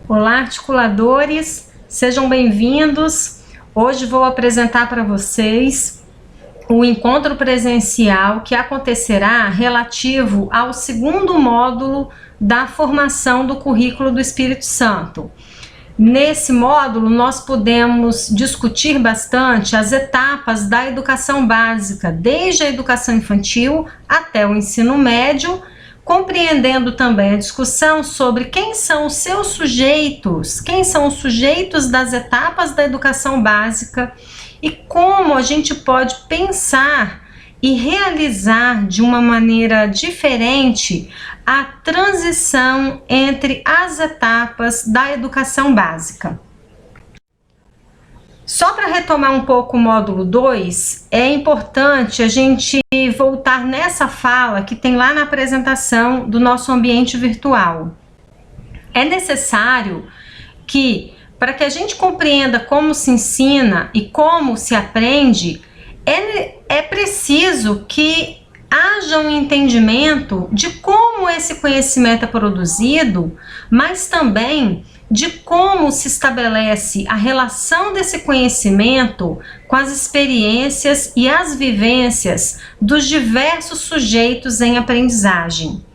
Olá, articuladores, sejam bem-vindos. Hoje vou apresentar para vocês o encontro presencial que acontecerá relativo ao segundo módulo da formação do currículo do Espírito Santo. Nesse módulo, nós podemos discutir bastante as etapas da educação básica, desde a educação infantil até o ensino médio, compreendendo também a discussão sobre quem são os seus sujeitos, quem são os sujeitos das etapas da educação básica e como a gente pode pensar e realizar de uma maneira diferente a transição entre as etapas da educação básica. Só para retomar um pouco o módulo 2, é importante a gente voltar nessa fala que tem lá na apresentação do nosso ambiente virtual. É necessário que, para que a gente compreenda como se ensina e como se aprende, é preciso que haja um entendimento de como esse conhecimento é produzido, mas também de como se estabelece a relação desse conhecimento com as experiências e as vivências dos diversos sujeitos em aprendizagem.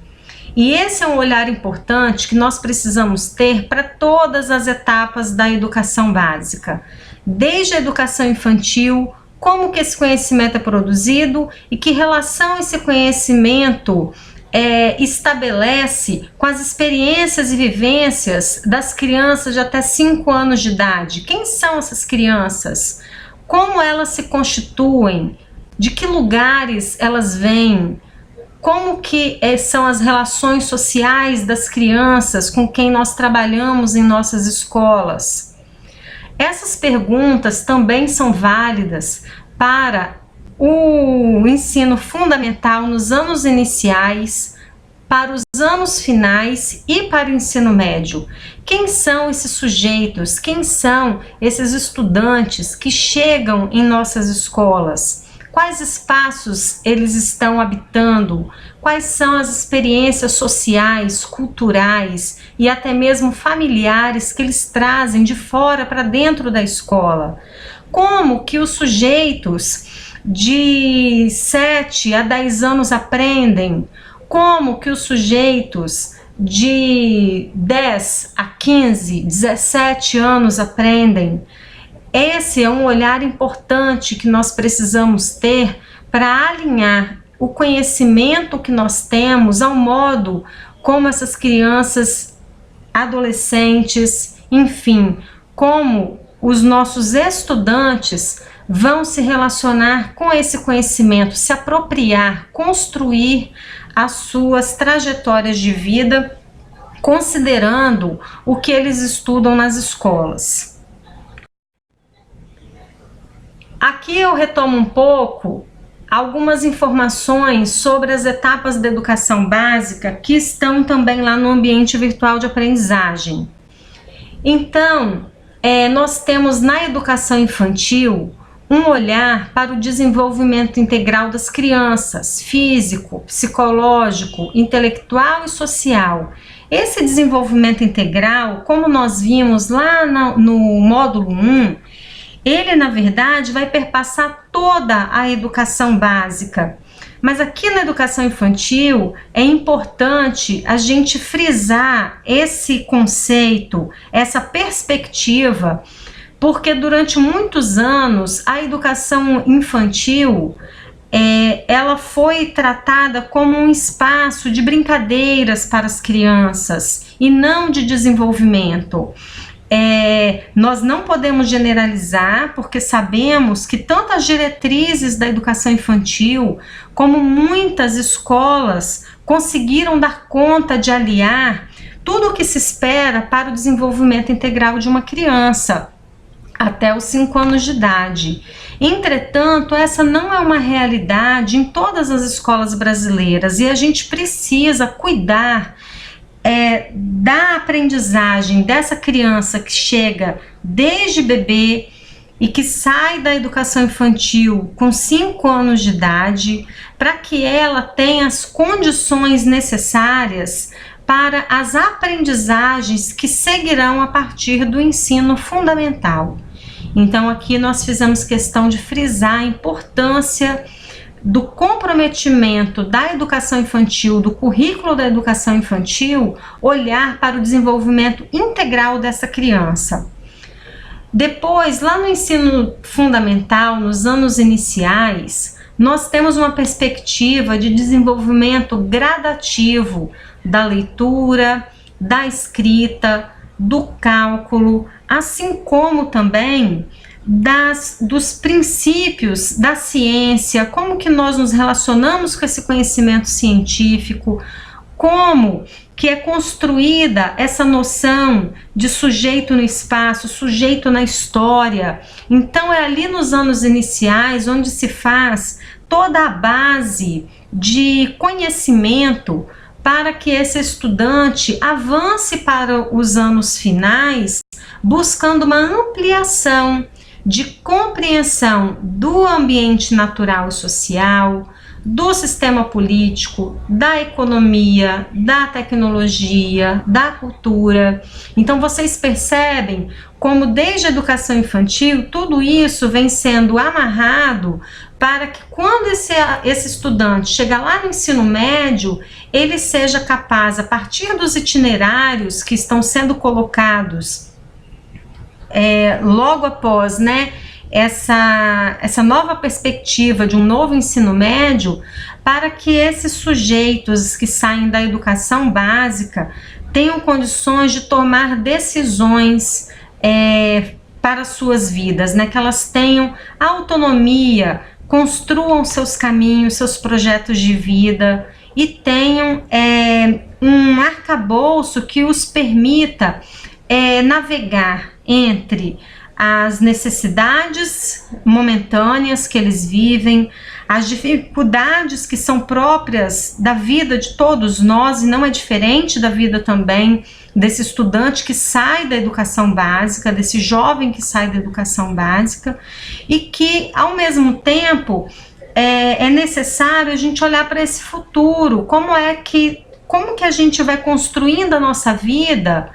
E esse é um olhar importante que nós precisamos ter para todas as etapas da educação básica, desde a educação infantil, como que esse conhecimento é produzido e que relação esse conhecimento estabelece com as experiências e vivências das crianças de até 5 anos de idade. Quem são essas crianças? Como elas se constituem? De que lugares elas vêm? Como que são as relações sociais das crianças com quem nós trabalhamos em nossas escolas? Essas perguntas também são válidas para o ensino fundamental nos anos iniciais, para os anos finais e para o ensino médio. Quem são esses sujeitos? Quem são esses estudantes que chegam em nossas escolas? Quais espaços eles estão habitando? Quais são as experiências sociais, culturais e até mesmo familiares que eles trazem de fora para dentro da escola? Como que os sujeitos de 7 a 10 anos aprendem? Como que os sujeitos de 10 a 15, 17 anos aprendem? Esse é um olhar importante que nós precisamos ter para alinhar o conhecimento que nós temos ao modo como essas crianças, adolescentes, enfim, como os nossos estudantes vão se relacionar com esse conhecimento, se apropriar, construir as suas trajetórias de vida, considerando o que eles estudam nas escolas. Aqui eu retomo um pouco algumas informações sobre as etapas da educação básica que estão também lá no ambiente virtual de aprendizagem. Então, nós temos na educação infantil um olhar para o desenvolvimento integral das crianças, físico, psicológico, intelectual e social. Esse desenvolvimento integral, como nós vimos lá no módulo 1, ele, na verdade, vai perpassar toda a educação básica. Mas aqui na educação infantil é importante a gente frisar esse conceito, essa perspectiva, porque durante muitos anos a educação infantil ela foi tratada como um espaço de brincadeiras para as crianças e não de desenvolvimento. Nós não podemos generalizar, porque sabemos que tanto as diretrizes da educação infantil como muitas escolas conseguiram dar conta de aliar tudo o que se espera para o desenvolvimento integral de uma criança até os 5 anos de idade. Entretanto, essa não é uma realidade em todas as escolas brasileiras e a gente precisa cuidar da aprendizagem dessa criança que chega desde bebê e que sai da educação infantil com 5 anos de idade, para que ela tenha as condições necessárias para as aprendizagens que seguirão a partir do ensino fundamental. Então aqui nós fizemos questão de frisar a importância do comprometimento da educação infantil, do currículo da educação infantil, olhar para o desenvolvimento integral dessa criança. Depois, lá no ensino fundamental, nos anos iniciais, nós temos uma perspectiva de desenvolvimento gradativo da leitura, da escrita, do cálculo, assim como também dos princípios da ciência, como que nós nos relacionamos com esse conhecimento científico, como que é construída essa noção de sujeito no espaço, sujeito na história. Então é ali nos anos iniciais onde se faz toda a base de conhecimento para que esse estudante avance para os anos finais, buscando uma ampliação de compreensão do ambiente natural e social, do sistema político, da economia, da tecnologia, da cultura. Então vocês percebem como desde a educação infantil tudo isso vem sendo amarrado para que quando esse estudante chegar lá no ensino médio, ele seja capaz, a partir dos itinerários que estão sendo colocados logo após, né, essa nova perspectiva de um novo ensino médio, para que esses sujeitos que saem da educação básica tenham condições de tomar decisões para suas vidas, né, que elas tenham autonomia, construam seus caminhos, seus projetos de vida e tenham um arcabouço que os permita navegar entre as necessidades momentâneas que eles vivem, as dificuldades que são próprias da vida de todos nós, e não é diferente da vida também desse estudante que sai da educação básica, desse jovem que sai da educação básica, e que ao mesmo tempo é necessário a gente olhar para esse futuro, como que a gente vai construindo a nossa vida.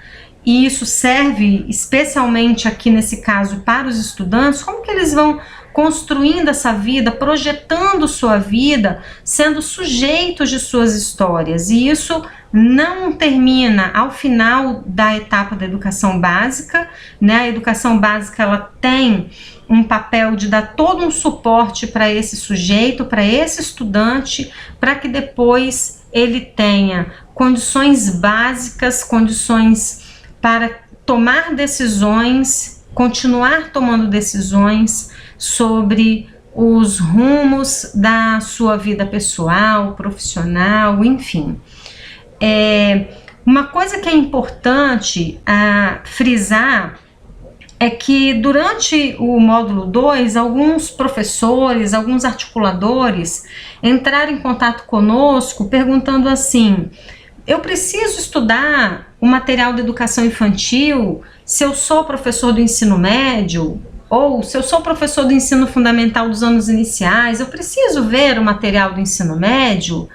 E isso serve especialmente aqui nesse caso para os estudantes, como que eles vão construindo essa vida, projetando sua vida, sendo sujeitos de suas histórias. E isso não termina ao final da etapa da educação básica, né? A educação básica ela tem um papel de dar todo um suporte para esse sujeito, para esse estudante, para que depois ele tenha condições básicas, condições para tomar decisões, continuar tomando decisões sobre os rumos da sua vida pessoal, profissional, enfim. Uma coisa que é importante frisar é que durante o módulo 2, alguns professores, alguns articuladores entraram em contato conosco perguntando assim: eu preciso estudar o material da educação infantil se eu sou professor do ensino médio? Ou se eu sou professor do ensino fundamental dos anos iniciais, eu preciso ver o material do ensino médio?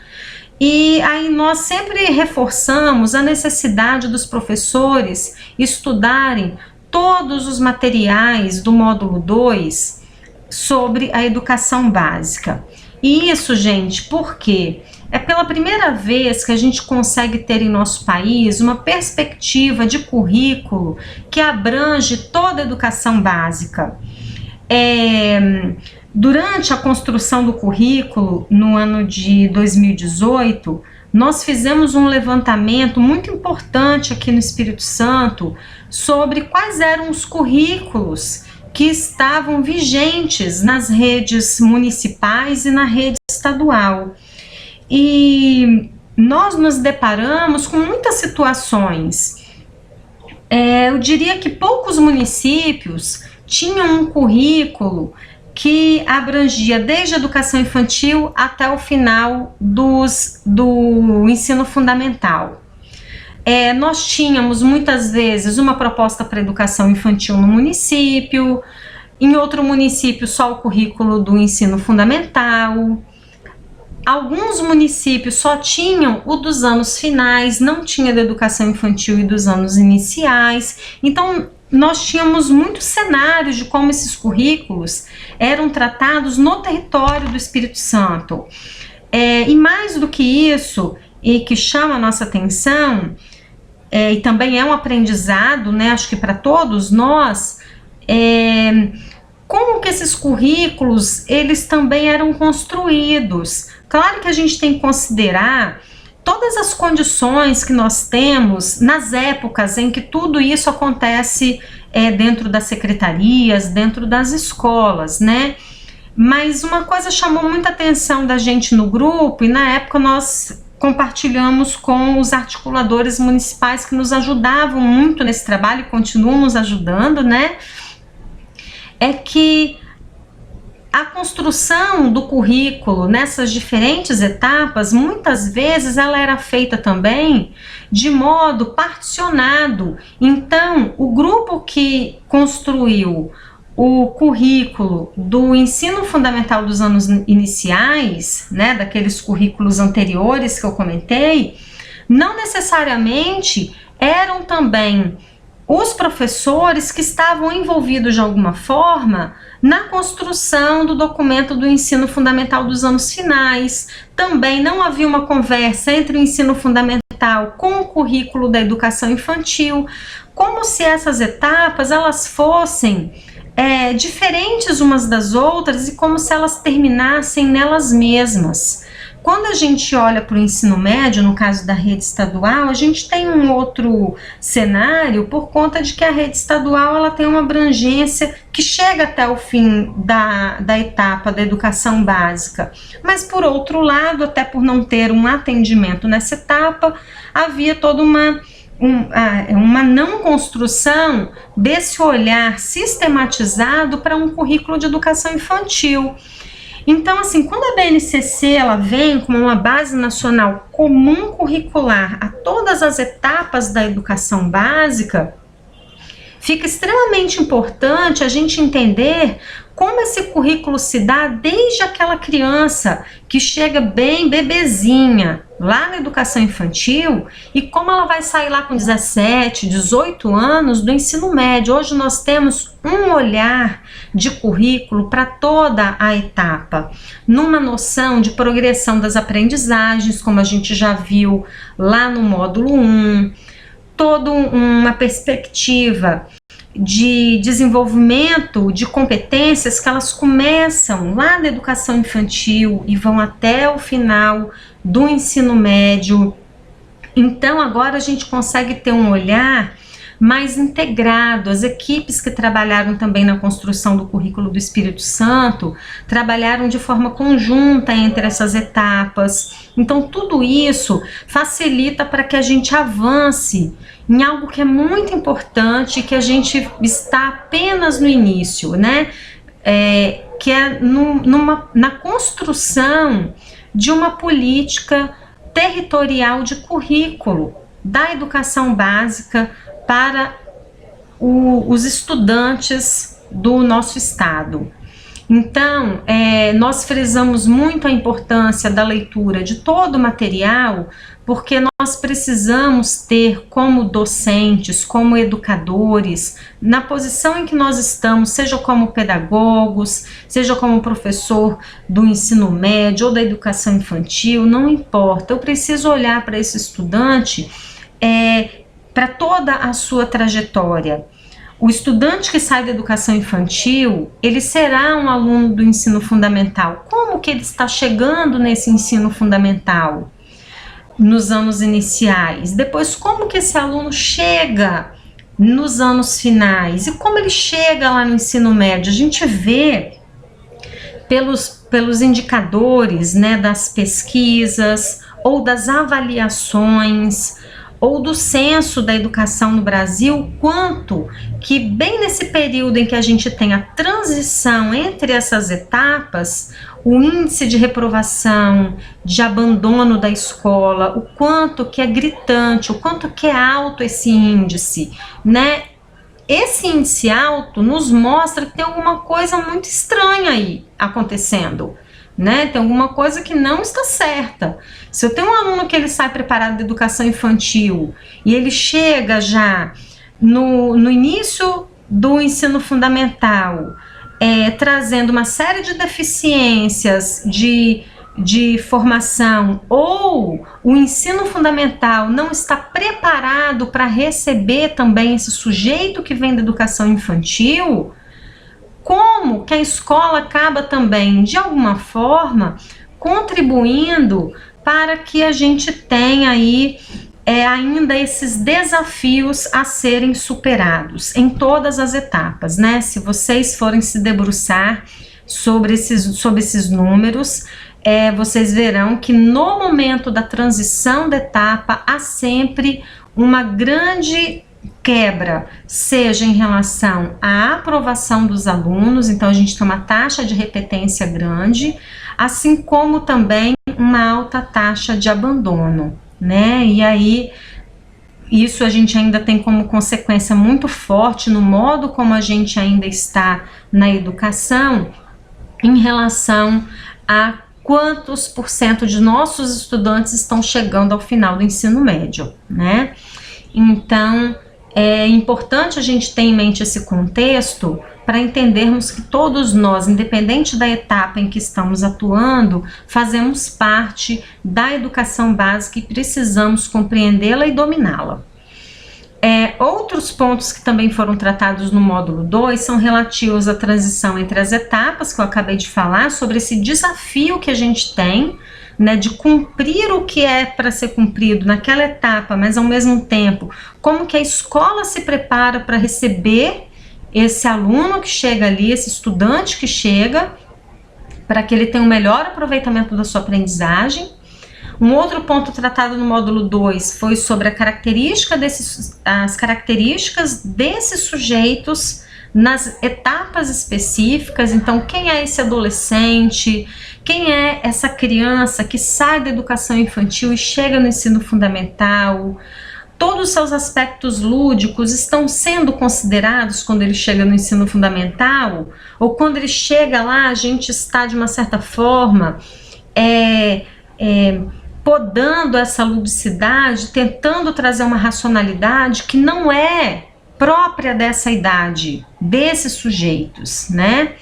E aí nós sempre reforçamos a necessidade dos professores estudarem todos os materiais do módulo 2 sobre a educação básica. E isso, gente, por quê? É pela primeira vez que a gente consegue ter em nosso país uma perspectiva de currículo que abrange toda a educação básica. Durante a construção do currículo, no ano de 2018, nós fizemos um levantamento muito importante aqui no Espírito Santo sobre quais eram os currículos que estavam vigentes nas redes municipais e na rede estadual. E nós nos deparamos com muitas situações. Eu diria que poucos municípios tinham um currículo que abrangia desde a educação infantil até o final do ensino fundamental. Nós tínhamos muitas vezes uma proposta para educação infantil no município, em outro município só o currículo do ensino fundamental. Alguns municípios só tinham o dos anos finais, não tinha da educação infantil e dos anos iniciais. Então, nós tínhamos muitos cenários de como esses currículos eram tratados no território do Espírito Santo. E mais do que isso, e que chama a nossa atenção, e também é um aprendizado, né, acho que para todos nós, como que esses currículos, eles também eram construídos. Claro que a gente tem que considerar todas as condições que nós temos nas épocas em que tudo isso acontece dentro das secretarias, dentro das escolas, né? Mas uma coisa chamou muita atenção da gente no grupo, e na época nós compartilhamos com os articuladores municipais que nos ajudavam muito nesse trabalho e continuam nos ajudando, né? É que a construção do currículo nessas diferentes etapas, muitas vezes ela era feita também de modo particionado. Então, o grupo que construiu o currículo do ensino fundamental dos anos iniciais, né, daqueles currículos anteriores que eu comentei, não necessariamente eram também os professores que estavam envolvidos de alguma forma na construção do documento do ensino fundamental dos anos finais. Também não havia uma conversa entre o ensino fundamental com o currículo da educação infantil, como se essas etapas elas fossem diferentes umas das outras e como se elas terminassem nelas mesmas. Quando a gente olha para o ensino médio, no caso da rede estadual, a gente tem um outro cenário por conta de que a rede estadual ela tem uma abrangência que chega até o fim da etapa da educação básica. Mas, por outro lado, até por não ter um atendimento nessa etapa, havia toda uma não construção desse olhar sistematizado para um currículo de educação infantil. Então, assim, quando a BNCC ela vem como uma base nacional comum curricular a todas as etapas da educação básica, fica extremamente importante a gente entender como esse currículo se dá desde aquela criança que chega bem bebezinha lá na educação infantil e como ela vai sair lá com 17, 18 anos do ensino médio. Hoje nós temos um olhar de currículo para toda a etapa, numa noção de progressão das aprendizagens, como a gente já viu lá no módulo 1, toda uma perspectiva de desenvolvimento de competências que elas começam lá na educação infantil e vão até o final do ensino médio. Então agora a gente consegue ter um olhar mais integrado. As equipes que trabalharam também na construção do currículo do Espírito Santo trabalharam de forma conjunta entre essas etapas. Então tudo isso facilita para que a gente avance em algo que é muito importante, que a gente está apenas no início, né? Que é na construção de uma política territorial de currículo da educação básica para os estudantes do nosso estado. Então, nós frisamos muito a importância da leitura de todo o material, porque nós precisamos ter como docentes, como educadores, na posição em que nós estamos, seja como pedagogos, seja como professor do ensino médio ou da educação infantil, não importa, eu preciso olhar para esse estudante para toda a sua trajetória. O estudante que sai da educação infantil, ele será um aluno do ensino fundamental. Como que ele está chegando nesse ensino fundamental nos anos iniciais? Depois, como que esse aluno chega nos anos finais? E como ele chega lá no ensino médio? A gente vê pelos indicadores, né, das pesquisas ou das avaliações ou do censo da educação no Brasil, quanto que bem nesse período em que a gente tem a transição entre essas etapas, o índice de reprovação, de abandono da escola, o quanto que é gritante, o quanto que é alto esse índice, né? Esse índice alto nos mostra que tem alguma coisa muito estranha aí acontecendo. né? Tem alguma coisa que não está certa. Se eu tenho um aluno que ele sai preparado da educação infantil e ele chega já no início do ensino fundamental, trazendo uma série de deficiências de formação, ou o ensino fundamental não está preparado para receber também esse sujeito que vem da educação infantil, como que a escola acaba também, de alguma forma, contribuindo para que a gente tenha aí ainda esses desafios a serem superados em todas as etapas, né? Se vocês forem se debruçar sobre esses números, vocês verão que no momento da transição da etapa há sempre uma grande quebra, seja em relação à aprovação dos alunos, então a gente tem uma taxa de repetência grande, assim como também uma alta taxa de abandono, né? E aí isso a gente ainda tem como consequência muito forte no modo como a gente ainda está na educação em relação a quantos por cento de nossos estudantes estão chegando ao final do ensino médio, né? Então, é importante a gente ter em mente esse contexto para entendermos que todos nós, independente da etapa em que estamos atuando, fazemos parte da educação básica e precisamos compreendê-la e dominá-la. Outros pontos que também foram tratados no módulo 2 são relativos à transição entre as etapas, que eu acabei de falar, sobre esse desafio que a gente tem, né, de cumprir o que é para ser cumprido naquela etapa, mas ao mesmo tempo, como que a escola se prepara para receber esse aluno que chega ali, esse estudante que chega, para que ele tenha um melhor aproveitamento da sua aprendizagem. Um outro ponto tratado no módulo 2 foi sobre as características desses sujeitos nas etapas específicas. Então, quem é esse adolescente? Quem é essa criança que sai da educação infantil e chega no ensino fundamental? Todos os seus aspectos lúdicos estão sendo considerados quando ele chega no ensino fundamental? Ou quando ele chega lá, a gente está, de uma certa forma, podando essa ludicidade, tentando trazer uma racionalidade que não é própria dessa idade, desses sujeitos, né?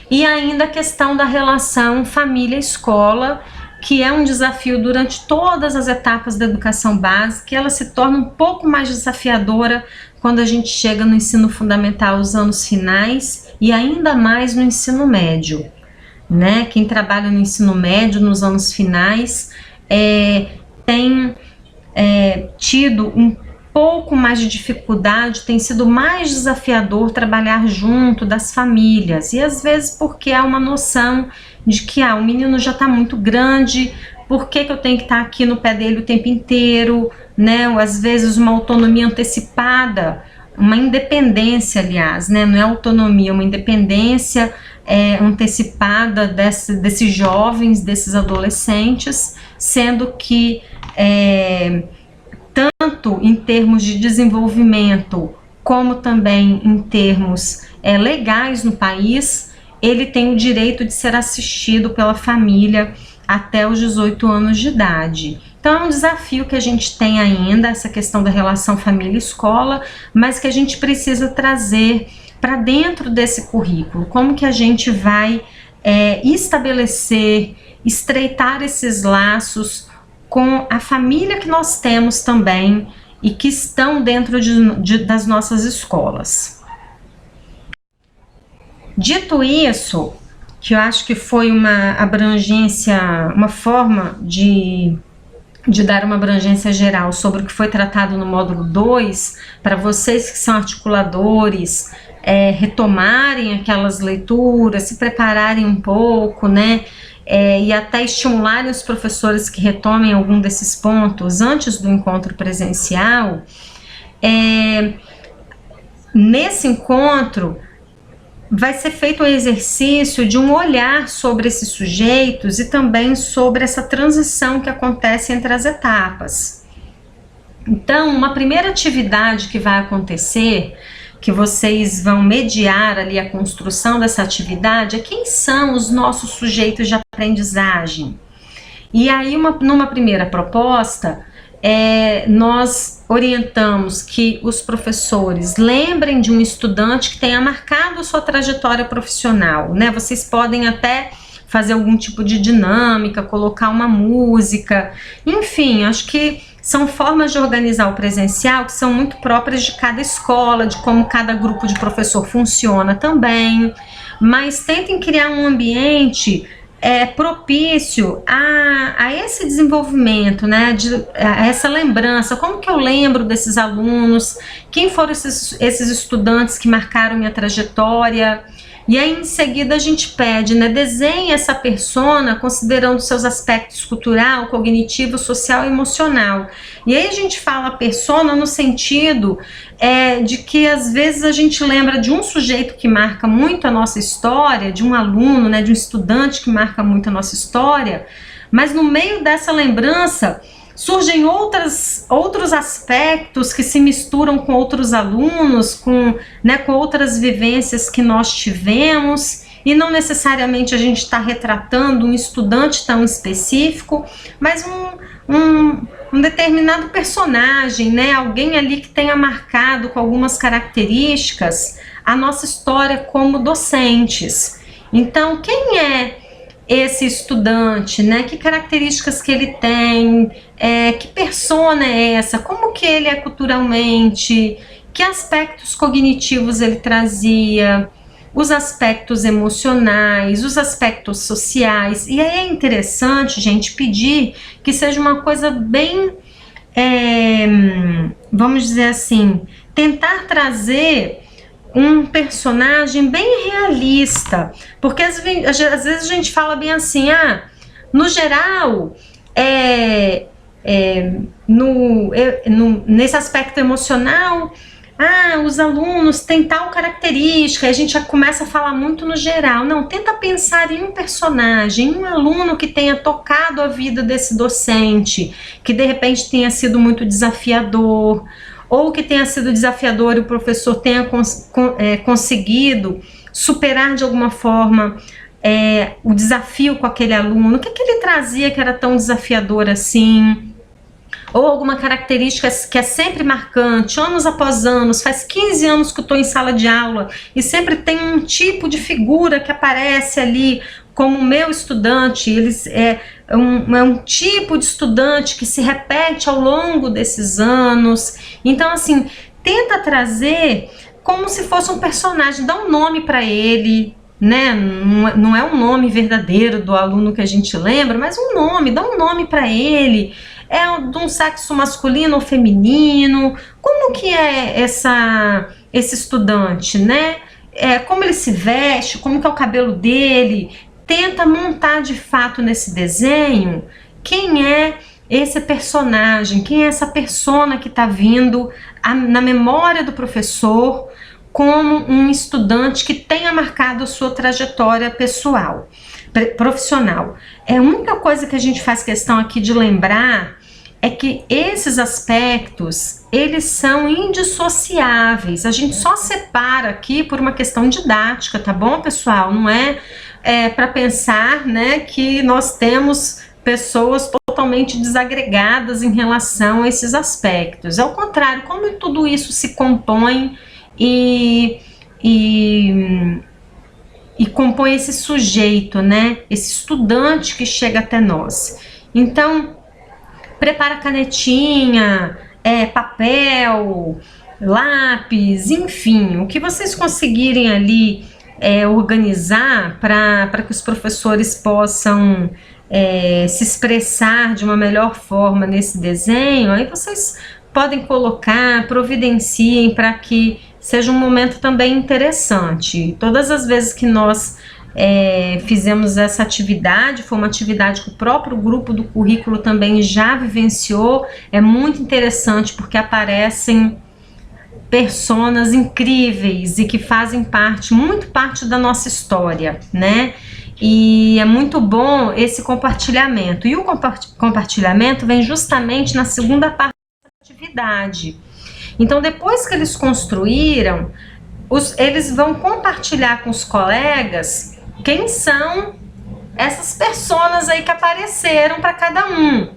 E ainda a questão da relação família-escola, que é um desafio durante todas as etapas da educação básica, e ela se torna um pouco mais desafiadora quando a gente chega no ensino fundamental, os anos finais, e ainda mais no ensino médio, né? Quem trabalha no ensino médio, nos anos finais, tem tido um pouco mais de dificuldade, tem sido mais desafiador trabalhar junto das famílias, e às vezes porque há uma noção de que o menino já está muito grande, por que eu tenho que estar aqui no pé dele o tempo inteiro, né? Ou às vezes uma autonomia antecipada, uma independência, aliás, né? Não é autonomia, uma independência antecipada desses jovens, desses adolescentes, sendo que tanto em termos de desenvolvimento como também em termos legais no país, ele tem o direito de ser assistido pela família até os 18 anos de idade. Então é um desafio que a gente tem ainda, essa questão da relação família-escola, mas que a gente precisa trazer para dentro desse currículo. Como que a gente vai estabelecer, estreitar esses laços com a família que nós temos também e que estão dentro das nossas escolas. Dito isso, que eu acho que foi uma abrangência, uma forma de dar uma abrangência geral sobre o que foi tratado no módulo 2, para vocês que são articuladores, retomarem aquelas leituras, se prepararem um pouco, né? E até estimularem os professores que retomem algum desses pontos antes do encontro presencial. Nesse encontro vai ser feito o exercício de um olhar sobre esses sujeitos e também sobre essa transição que acontece entre as etapas. Então, uma primeira atividade que vai acontecer, que vocês vão mediar ali a construção dessa atividade é quem são os nossos sujeitos de aprendizagem. E aí, numa primeira proposta, nós orientamos que os professores lembrem de um estudante que tenha marcado sua trajetória profissional, né? Vocês podem até fazer algum tipo de dinâmica, colocar uma música, enfim, acho que são formas de organizar o presencial que são muito próprias de cada escola, de como cada grupo de professor funciona também, mas tentem criar um ambiente propício a esse desenvolvimento, né, a essa lembrança. Como que eu lembro desses alunos, quem foram esses estudantes que marcaram minha trajetória. E aí em seguida a gente pede, né, desenhe essa persona considerando seus aspectos cultural, cognitivo, social e emocional. E aí a gente fala persona no sentido de que às vezes a gente lembra de um sujeito que marca muito a nossa história, de um aluno, né, de um estudante que marca muito a nossa história, mas no meio dessa lembrança surgem outros aspectos que se misturam com outros alunos, com outras vivências que nós tivemos, e não necessariamente a gente está retratando um estudante tão específico, mas um determinado personagem, né? Alguém ali que tenha marcado com algumas características a nossa história como docentes. Então, quem é esse estudante, né? Que características que ele tem, que persona é essa, como que ele é culturalmente, que aspectos cognitivos ele trazia, os aspectos emocionais, os aspectos sociais. E aí é interessante, gente, pedir que seja uma coisa bem, vamos dizer assim, tentar trazer um personagem bem realista, porque às vezes a gente fala bem assim, no geral, nesse aspecto emocional, os alunos têm tal característica, a gente já começa a falar muito no geral. Não, tenta pensar em um personagem, um aluno que tenha tocado a vida desse docente, que de repente tenha sido muito desafiador, ou que tenha sido desafiador e o professor tenha conseguido superar de alguma forma o desafio com aquele aluno. O que ele trazia que era tão desafiador assim? Ou alguma característica que é sempre marcante, anos após anos, faz 15 anos que eu estou em sala de aula e sempre tem um tipo de figura que aparece ali como meu estudante, um tipo de estudante que se repete ao longo desses anos. Então, assim, tenta trazer como se fosse um personagem, dá um nome para ele, né? Não é um nome verdadeiro do aluno que a gente lembra, mas dá um nome para ele. É de um sexo masculino ou feminino? Como que é esse estudante, né? Como ele se veste, como que é o cabelo dele? Tenta montar de fato nesse desenho quem é esse personagem, quem é essa persona que está vindo na memória do professor como um estudante que tenha marcado a sua trajetória pessoal, profissional. A única coisa que a gente faz questão aqui de lembrar é que esses aspectos, eles são indissociáveis. A gente só separa aqui por uma questão didática, tá bom, pessoal? Não é para pensar, né, que nós temos pessoas totalmente desagregadas em relação a esses aspectos. Ao contrário, como tudo isso se compõe e compõe esse sujeito, né, esse estudante que chega até nós. Então, prepara canetinha, papel, lápis, enfim, o que vocês conseguirem ali organizar para que os professores possam se expressar de uma melhor forma nesse desenho. Aí vocês podem colocar, providenciem para que seja um momento também interessante. Todas as vezes que nós fizemos essa atividade, foi uma atividade que o próprio grupo do currículo também já vivenciou. É muito interessante porque aparecem personas incríveis e que fazem muito parte da nossa história, né? E é muito bom esse compartilhamento. E o compartilhamento vem justamente na segunda parte da atividade. Então, depois que eles construíram, eles vão compartilhar com os colegas quem são essas personas aí que apareceram para cada um.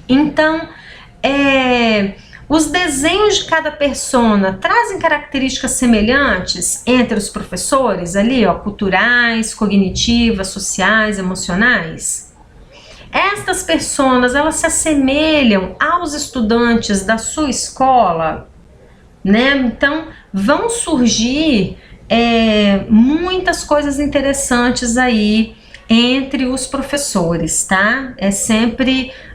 Então, os desenhos de cada persona trazem características semelhantes entre os professores ali, ó, culturais, cognitivas, sociais, emocionais. Estas personas, elas se assemelham aos estudantes da sua escola, né? Então, vão surgir muitas coisas interessantes aí entre os professores, tá?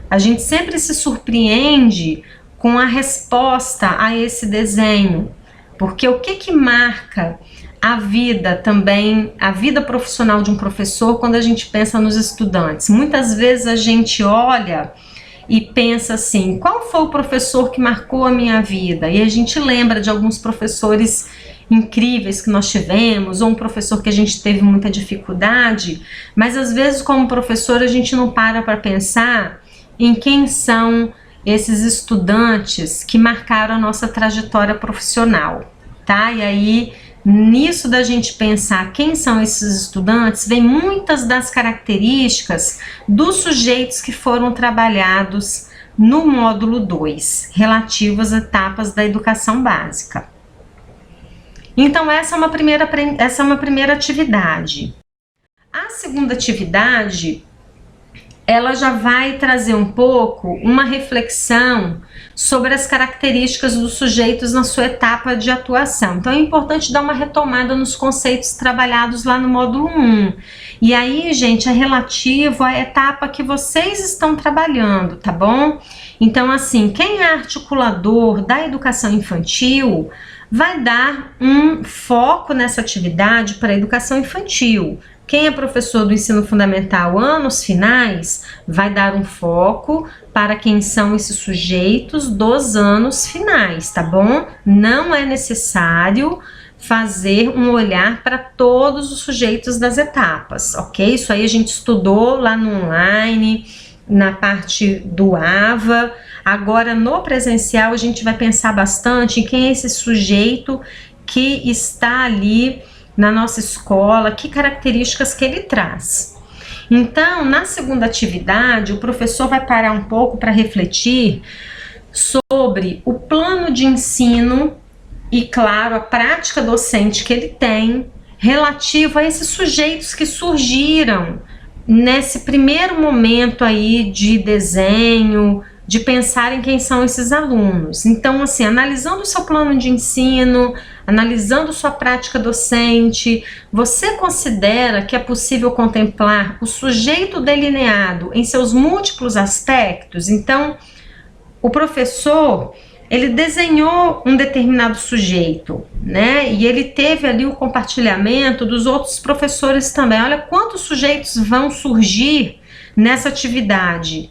A gente sempre se surpreende com a resposta a esse desenho, porque o que marca a vida também, a vida profissional de um professor quando a gente pensa nos estudantes? Muitas vezes a gente olha e pensa assim, qual foi o professor que marcou a minha vida? E a gente lembra de alguns professores incríveis que nós tivemos, ou um professor que a gente teve muita dificuldade, mas às vezes como professor a gente não para pensar em quem são esses estudantes que marcaram a nossa trajetória profissional, tá? E aí, nisso da gente pensar quem são esses estudantes, vem muitas das características dos sujeitos que foram trabalhados no módulo 2, relativos às etapas da educação básica. Então, essa é uma primeira atividade. A segunda atividade, ela já vai trazer um pouco uma reflexão sobre as características dos sujeitos na sua etapa de atuação. Então é importante dar uma retomada nos conceitos trabalhados lá no módulo 1. E aí, gente, é relativo à etapa que vocês estão trabalhando, tá bom? Então, assim, quem é articulador da educação infantil vai dar um foco nessa atividade para a educação infantil. Quem é professor do ensino fundamental anos finais vai dar um foco para quem são esses sujeitos dos anos finais, tá bom? Não é necessário fazer um olhar para todos os sujeitos das etapas, ok? Isso aí a gente estudou lá no online, na parte do AVA. Agora, no presencial, a gente vai pensar bastante em quem é esse sujeito que está ali na nossa escola, que características que ele traz. Então, na segunda atividade, o professor vai parar um pouco para refletir sobre o plano de ensino e, claro, a prática docente que ele tem relativo a esses sujeitos que surgiram nesse primeiro momento aí de desenho, de pensar em quem são esses alunos. Então, assim, analisando o seu plano de ensino, analisando sua prática docente, você considera que é possível contemplar o sujeito delineado em seus múltiplos aspectos? Então, o professor, ele desenhou um determinado sujeito, né? E ele teve ali o compartilhamento dos outros professores também. Olha quantos sujeitos vão surgir nessa atividade.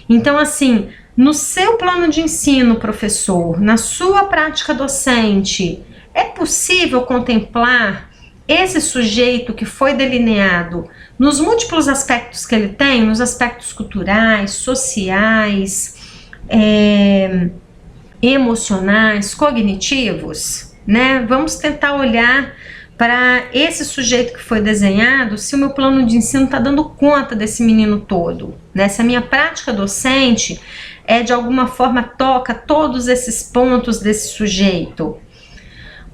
Então, assim, no seu plano de ensino, professor, na sua prática docente, é possível contemplar esse sujeito que foi delineado nos múltiplos aspectos que ele tem, nos aspectos culturais, sociais, emocionais, cognitivos, né? Vamos tentar olhar para esse sujeito que foi desenhado, se o meu plano de ensino está dando conta desse menino todo, né? Se a minha prática docente de alguma forma toca todos esses pontos desse sujeito.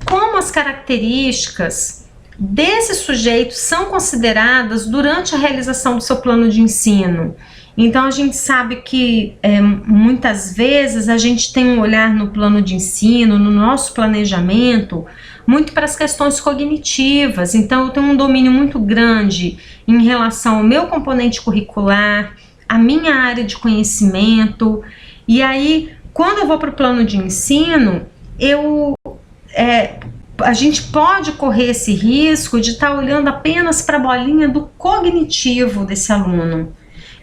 Como as características desse sujeito são consideradas durante a realização do seu plano de ensino? Então a gente sabe que muitas vezes a gente tem um olhar no plano de ensino, no nosso planejamento, muito para as questões cognitivas. Então eu tenho um domínio muito grande em relação ao meu componente curricular, a minha área de conhecimento, e aí quando eu vou para o plano de ensino, a gente pode correr esse risco de estar olhando apenas para a bolinha do cognitivo desse aluno.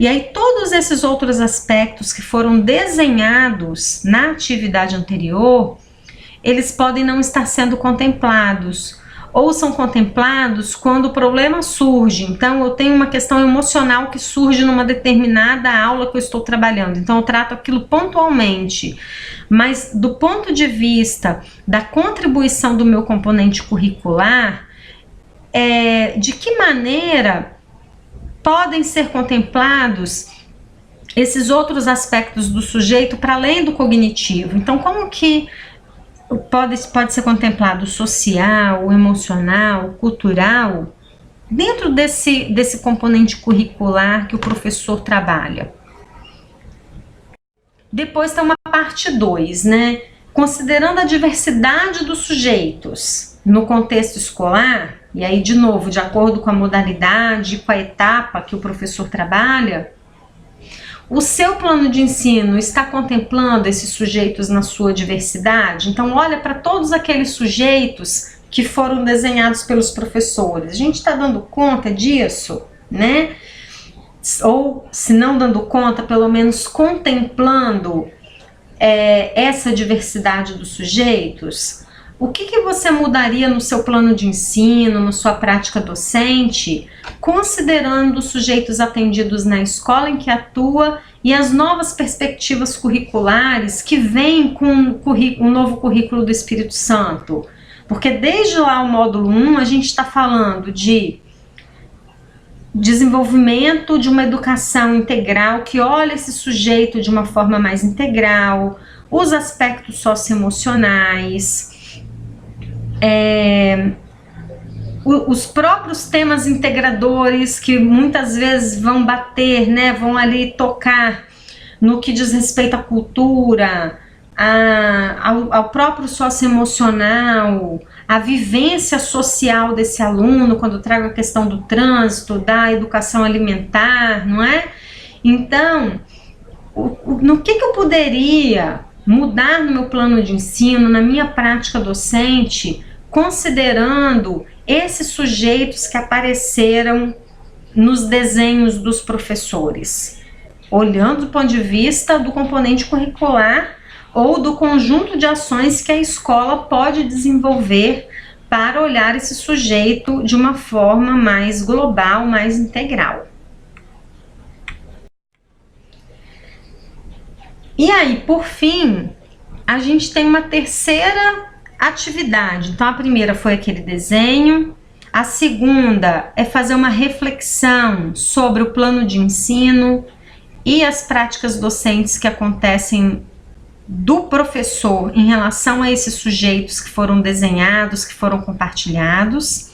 E aí todos esses outros aspectos que foram desenhados na atividade anterior, eles podem não estar sendo contemplados. ou são contemplados quando o problema surge. Então, eu tenho uma questão emocional que surge numa determinada aula que eu estou trabalhando. Então, eu trato aquilo pontualmente. Mas, do ponto de vista da contribuição do meu componente curricular, de que maneira podem ser contemplados esses outros aspectos do sujeito para além do cognitivo? Então, como que pode ser contemplado o social, o emocional, o cultural, dentro desse componente curricular que o professor trabalha? Depois tem uma parte 2, né? Considerando a diversidade dos sujeitos no contexto escolar, e aí, de novo, de acordo com a modalidade, com a etapa que o professor trabalha, o seu plano de ensino está contemplando esses sujeitos na sua diversidade? Então, olha para todos aqueles sujeitos que foram desenhados pelos professores. A gente está dando conta disso, né? Ou, se não dando conta, pelo menos contemplando essa diversidade dos sujeitos? O que você mudaria no seu plano de ensino, na sua prática docente, considerando os sujeitos atendidos na escola em que atua e as novas perspectivas curriculares que vêm com o novo currículo do Espírito Santo? Porque desde lá o módulo 1 a gente está falando de desenvolvimento de uma educação integral que olha esse sujeito de uma forma mais integral, os aspectos socioemocionais, os próprios temas integradores que muitas vezes vão bater, né, vão ali tocar no que diz respeito à cultura, ao próprio socioemocional, a vivência social desse aluno, quando trago a questão do trânsito, da educação alimentar, não é? Então, no que eu poderia mudar no meu plano de ensino, na minha prática docente, considerando esses sujeitos que apareceram nos desenhos dos professores, olhando do ponto de vista do componente curricular ou do conjunto de ações que a escola pode desenvolver para olhar esse sujeito de uma forma mais global, mais integral. E aí, por fim, a gente tem uma terceira atividade. Então, a primeira foi aquele desenho, a segunda é fazer uma reflexão sobre o plano de ensino e as práticas docentes que acontecem do professor em relação a esses sujeitos que foram desenhados, que foram compartilhados.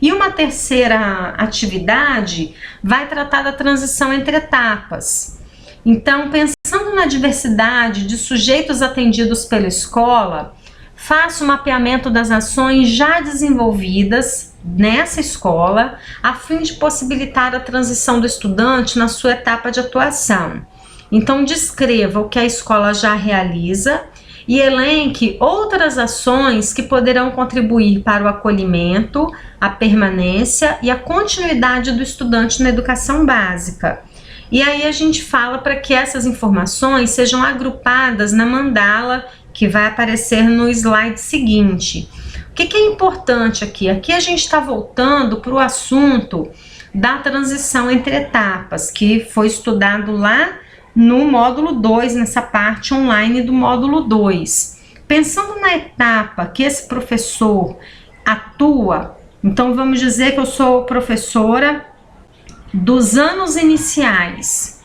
E uma terceira atividade vai tratar da transição entre etapas. Então, pensando na diversidade de sujeitos atendidos pela escola, faça o mapeamento das ações já desenvolvidas nessa escola, a fim de possibilitar a transição do estudante na sua etapa de atuação. Então, descreva o que a escola já realiza e elenque outras ações que poderão contribuir para o acolhimento, a permanência e a continuidade do estudante na educação básica. E aí a gente fala para que essas informações sejam agrupadas na mandala que vai aparecer no slide seguinte. O que é importante aqui? Aqui a gente está voltando para o assunto da transição entre etapas, que foi estudado lá no módulo 2, nessa parte online do módulo 2. Pensando na etapa que esse professor atua, então vamos dizer que eu sou professora dos anos iniciais.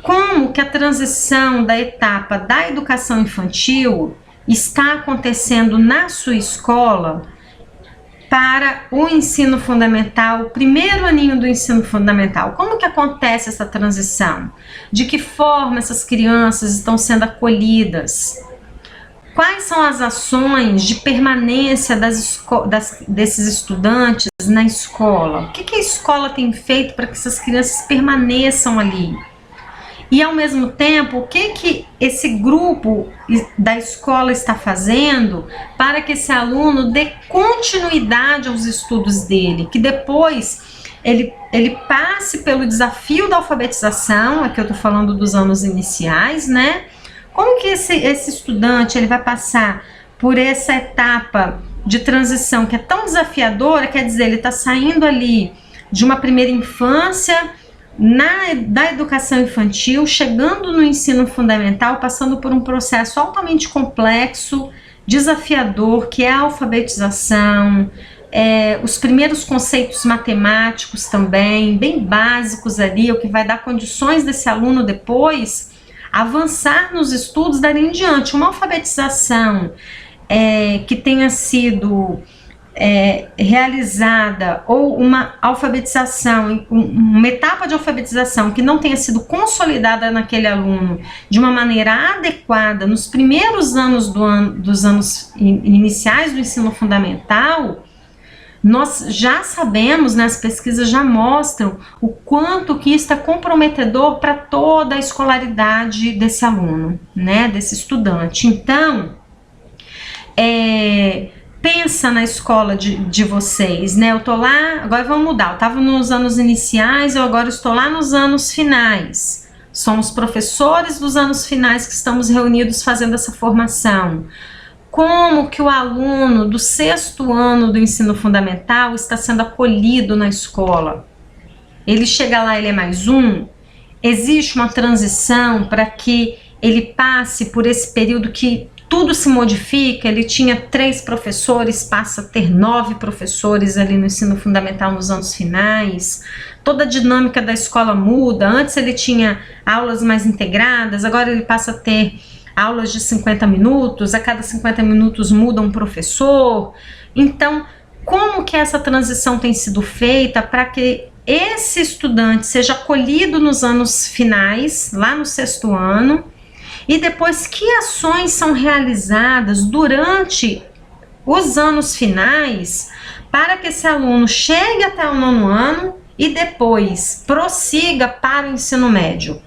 Como que a transição da etapa da educação infantil está acontecendo na sua escola para o ensino fundamental, o primeiro aninho do ensino fundamental? Como que acontece essa transição? De que forma essas crianças estão sendo acolhidas? Quais são as ações de permanência desses estudantes na escola? O que a escola tem feito para que essas crianças permaneçam ali? E, ao mesmo tempo, o que esse grupo da escola está fazendo para que esse aluno dê continuidade aos estudos dele, que depois ele passe pelo desafio da alfabetização, aqui eu estou falando dos anos iniciais, né? Como que esse estudante ele vai passar por essa etapa de transição que é tão desafiadora, quer dizer, ele está saindo ali de uma primeira infância, da educação infantil, chegando no ensino fundamental, passando por um processo altamente complexo, desafiador, que é a alfabetização, os primeiros conceitos matemáticos também, bem básicos ali, o que vai dar condições desse aluno depois avançar nos estudos dali em diante. Uma alfabetização que tenha sido realizada, ou uma alfabetização, uma etapa de alfabetização que não tenha sido consolidada naquele aluno de uma maneira adequada nos primeiros anos dos anos iniciais do ensino fundamental, nós já sabemos, né, as pesquisas já mostram o quanto que isso é comprometedor para toda a escolaridade desse aluno, né, desse estudante. Então, pensa na escola de vocês, né? Eu tô lá, agora vamos mudar. Eu tava nos anos iniciais, eu agora estou lá nos anos finais. Somos professores dos anos finais que estamos reunidos fazendo essa formação. Como que o aluno do 6º ano do ensino fundamental está sendo acolhido na escola? Ele chega lá, ele é mais um? Existe uma transição para que ele passe por esse período que tudo se modifica? Ele tinha 3 professores, passa a ter 9 professores ali no ensino fundamental nos anos finais. Toda a dinâmica da escola muda. Antes ele tinha aulas mais integradas, agora ele passa a ter aulas de 50 minutos, a cada 50 minutos muda um professor. Então, como que essa transição tem sido feita para que esse estudante seja acolhido nos anos finais, lá no 6º ano, e depois que ações são realizadas durante os anos finais para que esse aluno chegue até o 9º ano e depois prossiga para o ensino médio?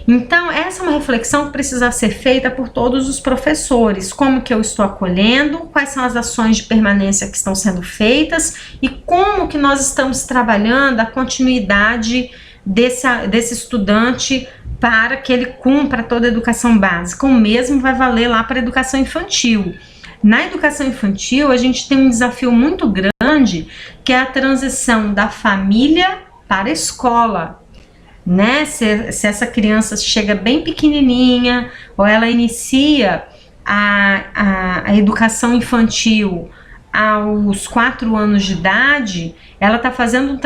Então, essa é uma reflexão que precisa ser feita por todos os professores. Como que eu estou acolhendo, quais são as ações de permanência que estão sendo feitas e como que nós estamos trabalhando a continuidade desse estudante para que ele cumpra toda a educação básica. O mesmo vai valer lá para a educação infantil. Na educação infantil, a gente tem um desafio muito grande, que é a transição da família para a escola. Né? Se essa criança chega bem pequenininha, ou ela inicia a educação infantil aos 4 anos de idade, ela está fazendo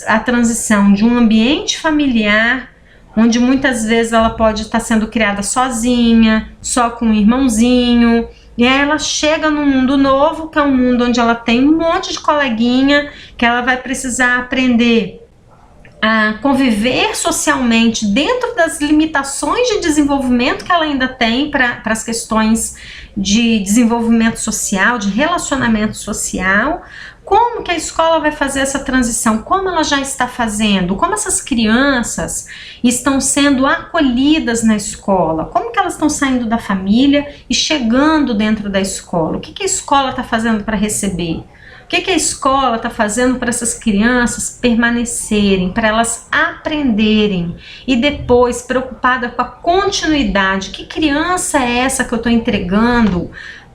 a transição de um ambiente familiar, onde muitas vezes ela pode estar sendo criada sozinha, só com um irmãozinho, e aí ela chega num mundo novo, que é um mundo onde ela tem um monte de coleguinha, que ela vai precisar aprender a conviver socialmente dentro das limitações de desenvolvimento que ela ainda tem para as questões de desenvolvimento social, de relacionamento social. Como que a escola vai fazer essa transição? Como ela já está fazendo? Como essas crianças estão sendo acolhidas na escola? Como que elas estão saindo da família e chegando dentro da escola? O que que a escola está fazendo para receber? O que que a escola está fazendo para essas crianças permanecerem, para elas aprenderem e depois preocupada com a continuidade? Que criança é essa que eu estou entregando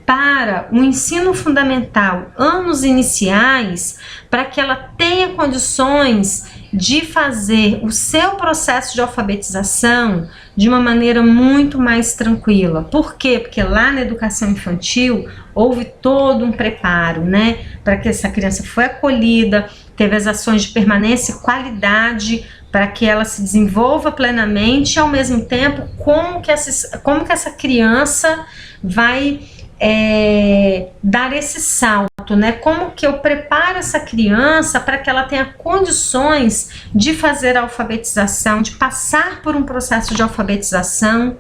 para o ensino fundamental, anos iniciais, para que ela tenha condições de fazer o seu processo de alfabetização de uma maneira muito mais tranquila? Por quê? Porque lá na educação infantil houve todo um preparo, né? Para que essa criança foi acolhida, teve as ações de permanência e qualidade para que ela se desenvolva plenamente, e ao mesmo tempo como que essa criança vai dar esse salto, né? Como que eu preparo essa criança para que ela tenha condições de fazer a alfabetização, de passar por um processo de alfabetização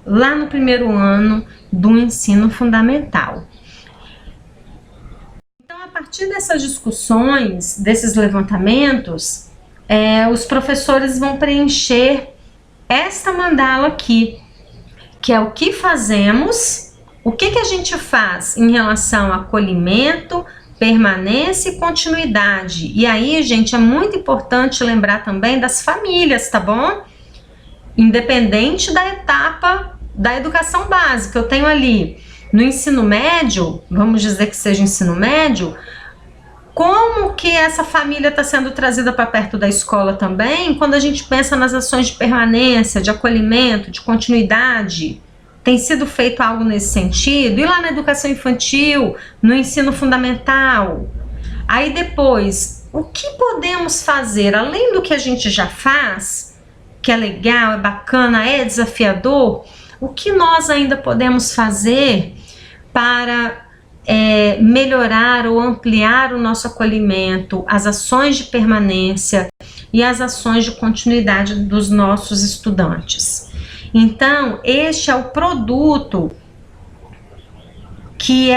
lá no 1º ano do ensino fundamental. Então, a partir dessas discussões, desses levantamentos, os professores vão preencher esta mandala aqui, que é o que fazemos. O que que a gente faz em relação a acolhimento, permanência e continuidade? E aí, gente, é muito importante lembrar também das famílias, tá bom? Independente da etapa da educação básica, eu tenho ali No ensino médio, vamos dizer que seja ensino médio, como que essa família está sendo trazida para perto da escola também, quando a gente pensa nas ações de permanência, de acolhimento, de continuidade? Tem sido feito algo nesse sentido? E lá na educação infantil, no ensino fundamental? Aí depois, o que podemos fazer, além do que a gente já faz, que é legal, é bacana, é desafiador, o que nós ainda podemos fazer para melhorar ou ampliar o nosso acolhimento, as ações de permanência e as ações de continuidade dos nossos estudantes? Então, este é o produto que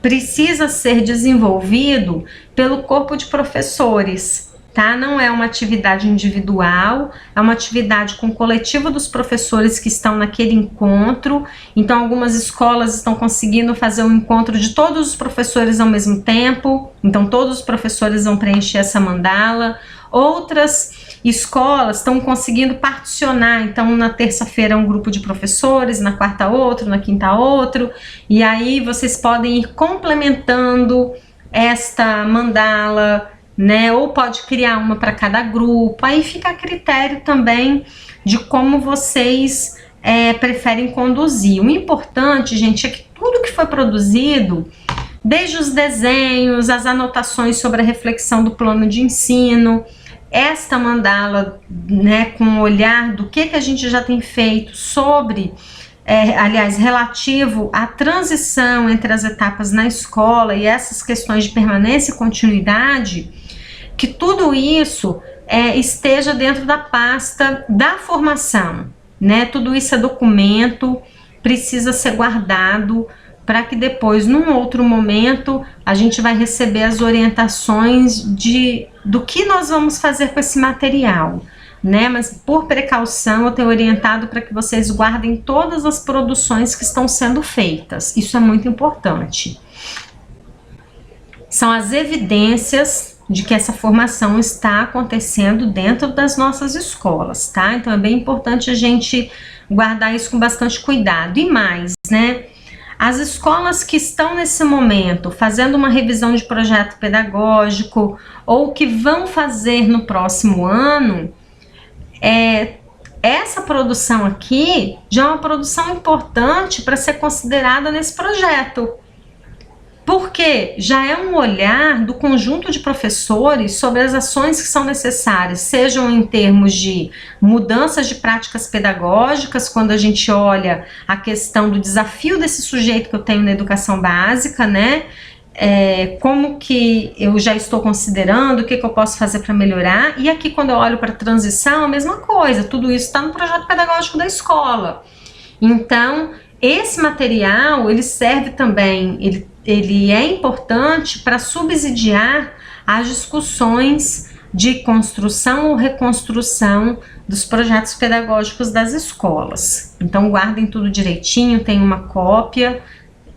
precisa ser desenvolvido pelo corpo de professores, tá? Não é uma atividade individual, é uma atividade com o coletivo dos professores que estão naquele encontro. Então, algumas escolas estão conseguindo fazer um encontro de todos os professores ao mesmo tempo, então todos os professores vão preencher essa mandala. Outras escolas estão conseguindo particionar, então na terça-feira um grupo de professores, na quarta outro, na quinta outro, e aí vocês podem ir complementando esta mandala, né? Ou pode criar uma para cada grupo, aí fica a critério também de como vocês preferem conduzir. O importante, gente, é que tudo que foi produzido, desde os desenhos, as anotações sobre a reflexão do plano de ensino, esta mandala, né, com o olhar do que a gente já tem feito sobre, aliás, relativo à transição entre as etapas na escola e essas questões de permanência e continuidade, que tudo isso esteja dentro da pasta da formação, né? Tudo isso é documento, precisa ser guardado para que depois, num outro momento, a gente vai receber as orientações do que nós vamos fazer com esse material, né? Mas por precaução eu tenho orientado para que vocês guardem todas as produções que estão sendo feitas. Isso é muito importante. São as evidências de que essa formação está acontecendo dentro das nossas escolas, tá? Então é bem importante a gente guardar isso com bastante cuidado. E mais, né? As escolas que estão nesse momento fazendo uma revisão de projeto pedagógico ou que vão fazer no próximo ano, essa produção aqui já é uma produção importante para ser considerada nesse projeto. Porque já é um olhar do conjunto de professores sobre as ações que são necessárias, sejam em termos de mudanças de práticas pedagógicas, quando a gente olha a questão do desafio desse sujeito que eu tenho na educação básica, né? Como que eu já estou considerando, o que eu posso fazer para melhorar. E aqui, quando eu olho para a transição, a mesma coisa, tudo isso está no projeto pedagógico da escola. Então, esse material, ele serve também, ele é importante para subsidiar as discussões de construção ou reconstrução dos projetos pedagógicos das escolas. Então, guardem tudo direitinho, tem uma cópia,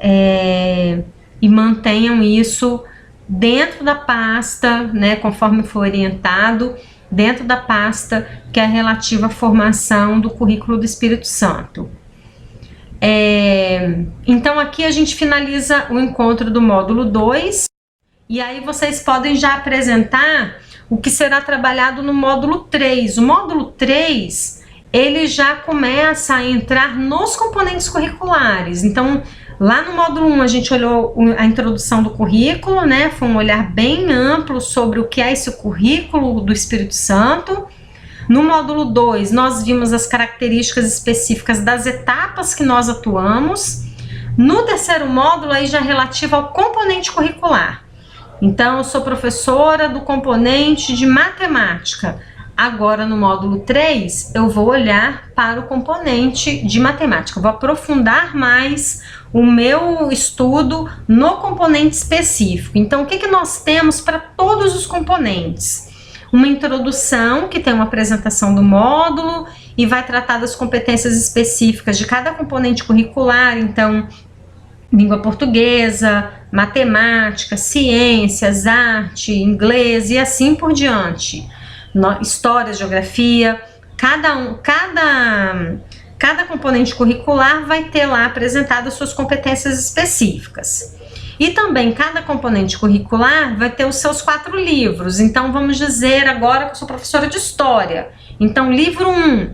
e mantenham isso dentro da pasta, né, conforme for orientado, dentro da pasta que é relativa à formação do currículo do Espírito Santo. Então aqui a gente finaliza o encontro do módulo 2, e aí vocês podem já apresentar o que será trabalhado no módulo 3. O módulo 3, ele já começa a entrar nos componentes curriculares. Então, lá no módulo 1 a gente olhou a introdução do currículo, né? Foi um olhar bem amplo sobre o que é esse currículo do Espírito Santo. No módulo 2, nós vimos as características específicas das etapas que nós atuamos. No terceiro módulo, aí já relativo ao componente curricular. Então, eu sou professora do componente de matemática. Agora, no módulo 3, eu vou olhar para o componente de matemática. Eu vou aprofundar mais o meu estudo no componente específico. Então, o que nós temos para todos os componentes? Uma introdução, que tem uma apresentação do módulo e vai tratar das competências específicas de cada componente curricular. Então, língua portuguesa, matemática, ciências, arte, inglês e assim por diante. História, geografia, cada cada componente curricular vai ter lá apresentado as suas competências específicas. E também cada componente curricular vai ter os seus 4 livros. Então vamos dizer agora que eu sou professora de História. Então livro 1,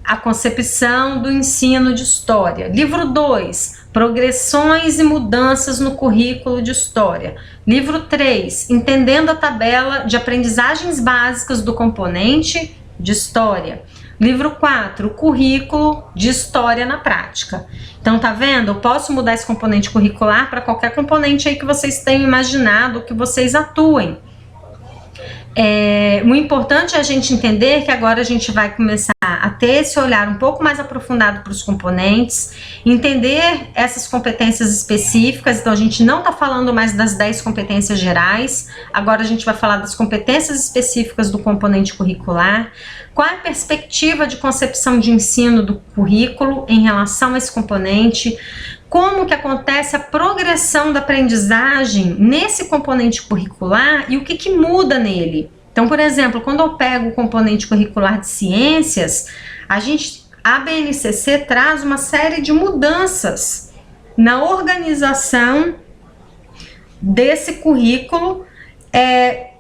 a concepção do ensino de História. Livro 2, progressões e mudanças no currículo de História. Livro 3, entendendo a tabela de aprendizagens básicas do componente de História. Livro 4, currículo de História na prática. Então, tá vendo? Eu posso mudar esse componente curricular para qualquer componente aí que vocês tenham imaginado, que vocês atuem. O importante é a gente entender que agora a gente vai começar a ter esse olhar um pouco mais aprofundado para os componentes, entender essas competências específicas. Então a gente não está falando mais das 10 competências gerais, agora a gente vai falar das competências específicas do componente curricular. Qual é a perspectiva de concepção de ensino do currículo em relação a esse componente? Como que acontece a progressão da aprendizagem nesse componente curricular e o que que muda nele? Então, por exemplo, quando eu pego o componente curricular de ciências, a BNCC traz uma série de mudanças na organização desse currículo,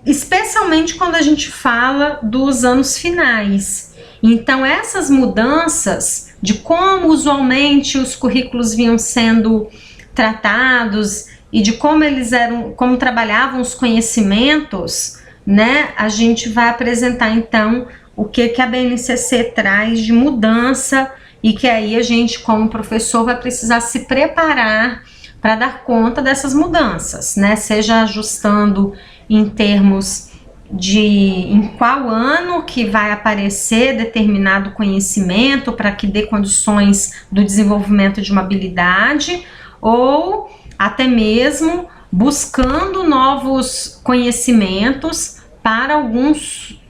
especialmente quando a gente fala dos anos finais. Então, essas mudanças de como usualmente os currículos vinham sendo tratados e de como trabalhavam os conhecimentos, né? A gente vai apresentar então o que a BNCC traz de mudança e que aí a gente, como professor, vai precisar se preparar para dar conta dessas mudanças, né? Seja ajustando em termos de em qual ano que vai aparecer determinado conhecimento para que dê condições do desenvolvimento de uma habilidade, ou até mesmo buscando novos conhecimentos para alguns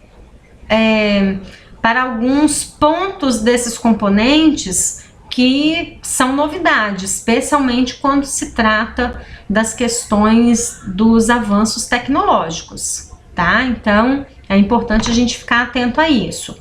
pontos desses componentes que são novidades, especialmente quando se trata das questões dos avanços tecnológicos, tá? Então, é importante a gente ficar atento a isso.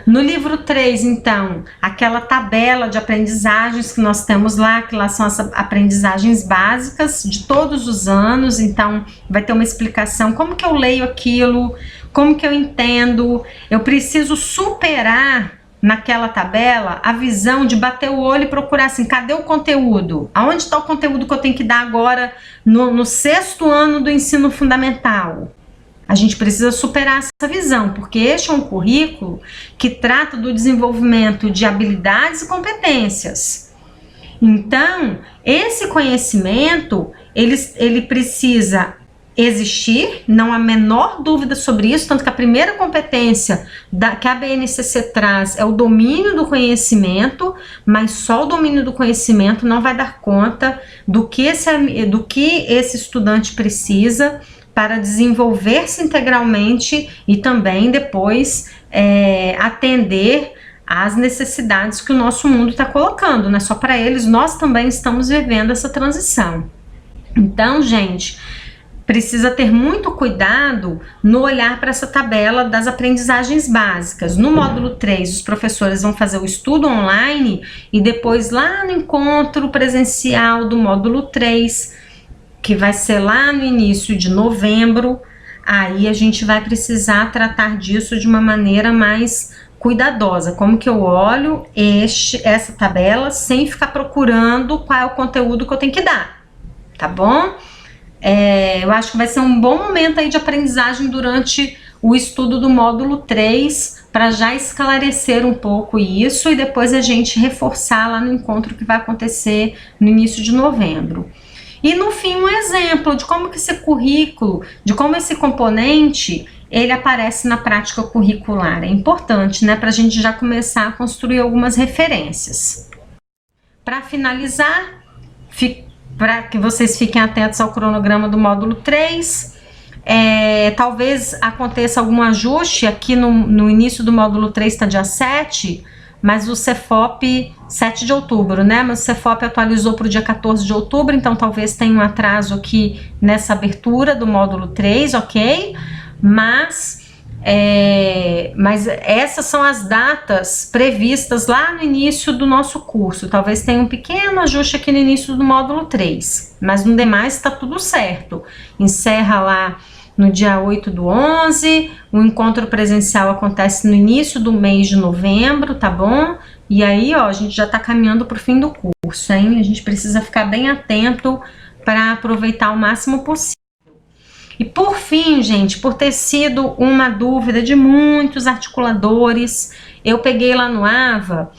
No livro 3, então, aquela tabela de aprendizagens que nós temos lá, que lá são as aprendizagens básicas de todos os anos, então vai ter uma explicação, como que eu leio aquilo, como que eu entendo, eu preciso superar naquela tabela a visão de bater o olho e procurar assim, cadê o conteúdo? Aonde está o conteúdo que eu tenho que dar agora no 6º ano do ensino fundamental? A gente precisa superar essa visão, porque este é um currículo que trata do desenvolvimento de habilidades e competências. Então, esse conhecimento, ele precisa existir, não há menor dúvida sobre isso, tanto que a primeira competência que a BNCC traz é o domínio do conhecimento, mas só o domínio do conhecimento não vai dar conta do que esse estudante precisa para desenvolver-se integralmente e também depois atender às necessidades que o nosso mundo está colocando, não é só para eles, nós também estamos vivendo essa transição. Então, gente, precisa ter muito cuidado no olhar para essa tabela das aprendizagens básicas. No módulo 3, os professores vão fazer o estudo online e depois lá no encontro presencial do módulo 3, que vai ser lá no início de novembro, aí a gente vai precisar tratar disso de uma maneira mais cuidadosa. Como que eu olho essa tabela sem ficar procurando qual é o conteúdo que eu tenho que dar, tá bom? Eu acho que vai ser um bom momento aí de aprendizagem durante o estudo do módulo 3, para já esclarecer um pouco isso e depois a gente reforçar lá no encontro que vai acontecer no início de novembro. E no fim, um exemplo de como que esse currículo, de como esse componente, ele aparece na prática curricular. É importante, né, para a gente já começar a construir algumas referências. Para finalizar, para que vocês fiquem atentos ao cronograma do módulo 3, talvez aconteça algum ajuste aqui no início do módulo 3, está dia 7, mas o Cefop, 7 de outubro, né? Mas o Cefop atualizou para o dia 14 de outubro, então talvez tenha um atraso aqui nessa abertura do módulo 3, ok? Mas Mas essas são as datas previstas lá no início do nosso curso. Talvez tenha um pequeno ajuste aqui no início do módulo 3, mas no demais está tudo certo. Encerra lá no dia 8/11, o encontro presencial acontece no início do mês de novembro, tá bom? E aí, ó, a gente já tá caminhando pro fim do curso, hein? A gente precisa ficar bem atento para aproveitar o máximo possível. E por fim, gente, por ter sido uma dúvida de muitos articuladores, eu peguei lá no AVA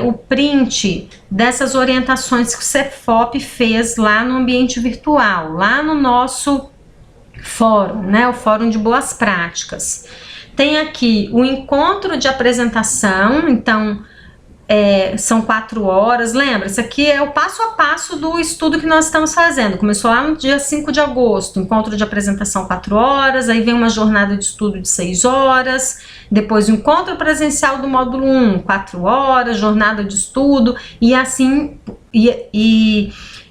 o print dessas orientações que o Cefop fez lá no ambiente virtual, lá no nosso fórum, né, o Fórum de Boas Práticas. Tem aqui o encontro de apresentação, então são 4 horas, lembra? Isso aqui é o passo a passo do estudo que nós estamos fazendo. Começou lá no dia 5 de agosto, encontro de apresentação 4 horas, aí vem uma jornada de estudo de 6 horas, depois o encontro presencial do módulo 1, 4 horas, jornada de estudo, e assim,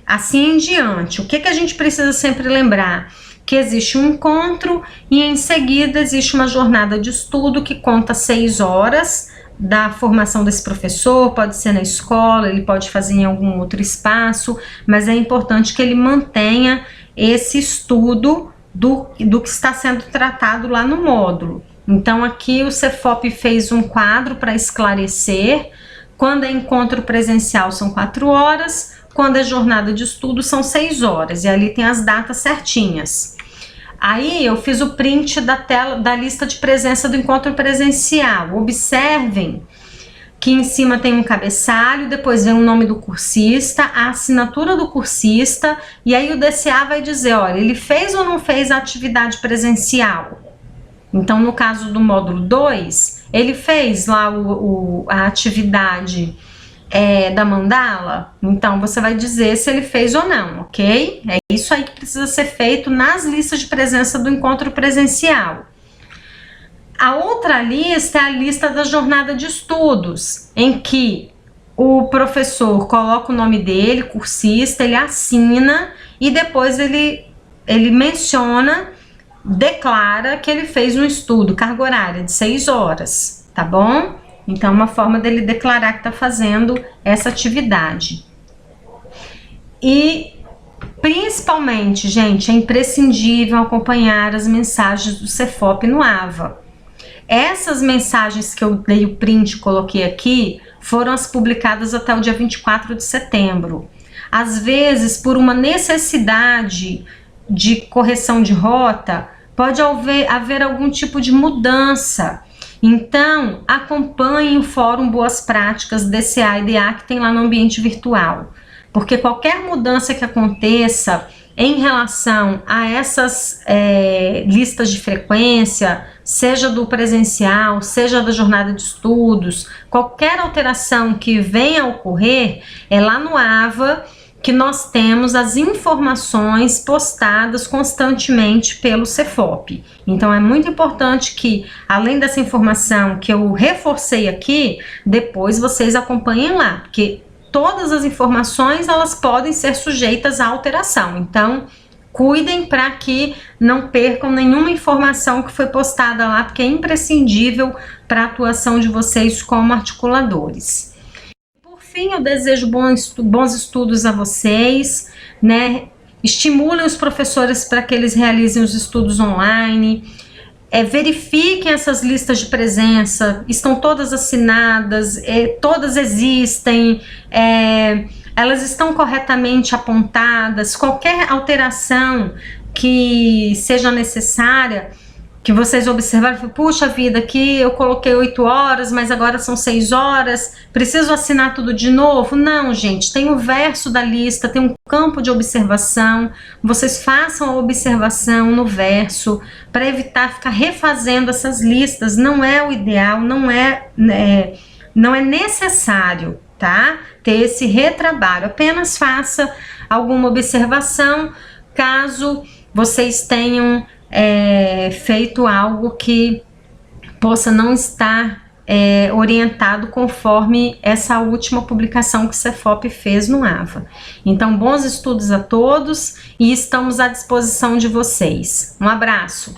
assim em diante. O que a gente precisa sempre lembrar? Que existe um encontro e em seguida existe uma jornada de estudo que conta 6 horas, da formação desse professor, pode ser na escola, ele pode fazer em algum outro espaço, mas é importante que ele mantenha esse estudo do que está sendo tratado lá no módulo. Então aqui o Cefop fez um quadro para esclarecer, quando é encontro presencial são 4 horas, quando é jornada de estudo são 6 horas, e ali tem as datas certinhas. Aí eu fiz o print da tela da lista de presença do encontro presencial. Observem que em cima tem um cabeçalho, depois vem o nome do cursista, a assinatura do cursista, e aí o DCA vai dizer, olha, ele fez ou não fez a atividade presencial? Então, no caso do módulo 2, ele fez lá a atividade da mandala, então você vai dizer se ele fez ou não, ok? É isso aí que precisa ser feito nas listas de presença do encontro presencial. A outra lista é a lista da jornada de estudos, em que o professor coloca o nome dele, cursista, ele assina e depois ele menciona, declara que ele fez um estudo, carga horária de 6 horas, tá bom? Então, é uma forma dele declarar que está fazendo essa atividade. E, principalmente, gente, é imprescindível acompanhar as mensagens do Cefop no AVA. Essas mensagens que eu dei o print e coloquei aqui, foram as publicadas até o dia 24 de setembro. Às vezes, por uma necessidade de correção de rota, pode haver algum tipo de mudança. Então, acompanhe o Fórum Boas Práticas DCA e DA que tem lá no ambiente virtual, porque qualquer mudança que aconteça em relação a essas listas de frequência, seja do presencial, seja da jornada de estudos, qualquer alteração que venha a ocorrer, é lá no AVA que nós temos as informações postadas constantemente pelo Cefop. Então é muito importante que, além dessa informação que eu reforcei aqui, depois vocês acompanhem lá, porque todas as informações elas podem ser sujeitas a alteração. Então cuidem para que não percam nenhuma informação que foi postada lá, porque é imprescindível para a atuação de vocês como articuladores. Enfim, eu desejo bons estudos a vocês, né? Estimulem os professores para que eles realizem os estudos online, verifiquem essas listas de presença, estão todas assinadas, todas existem, elas estão corretamente apontadas, qualquer alteração que seja necessária, que vocês observaram, puxa vida, aqui eu coloquei 8 horas, mas agora são 6 horas, preciso assinar tudo de novo? Não, gente, tem o verso da lista, tem um campo de observação, vocês façam a observação no verso, para evitar ficar refazendo essas listas, não é o ideal, não é necessário, tá? Ter esse retrabalho, apenas faça alguma observação, caso vocês tenham feito algo que possa não estar orientado conforme essa última publicação que o Cefop fez no AVA. Então, bons estudos a todos e estamos à disposição de vocês. Um abraço!